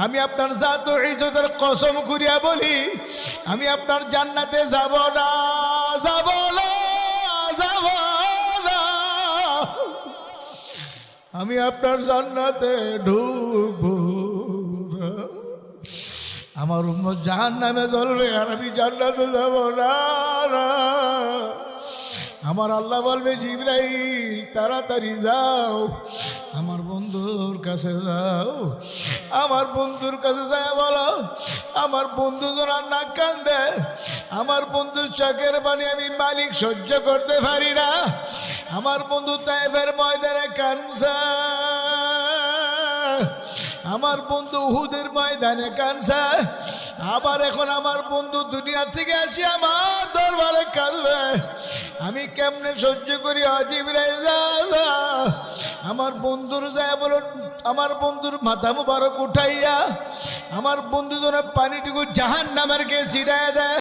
আমি আপনার জাত ও ইজ্জতের কসম করিয়া বলি, আমি আপনার জান্নাতে যাব না, যাব না, যাব না। আমি আপনার জান্নাতে ঢুকবো না। আমার উম্মত জাহান্নামে জ্বলবে আর আমি জান্নাতে যাব না। আমার আল্লাহ বলবে, জিবরাইল তাড়াতাড়ি যাও, আমার বন্ধুর কাছে যাও। আমার বন্ধুর কাছে যায় বলো, আমার বন্ধু যেন না কান্দে, আমার বন্ধুর চোখের পানি আমি মালিক সহ্য করতে পারি না। আমার বন্ধু তায়েফের ময়দানে কানছে, আমার বন্ধু উহুদের ময়দানে কানছে, আবার এখন আমার বন্ধু দুনিয়া থেকে আসি আমার দরবারে কাঁদবে। আমি কেমনে সহ্য করি? জিবরাইল যা, আমার বন্ধুর যায় বলো, আমার বন্ধুর মাথা মুবারক উঠাইয়া আমার বন্ধু যেন পানিটুকু জাহান্নামের কে ছিটায় দেয়।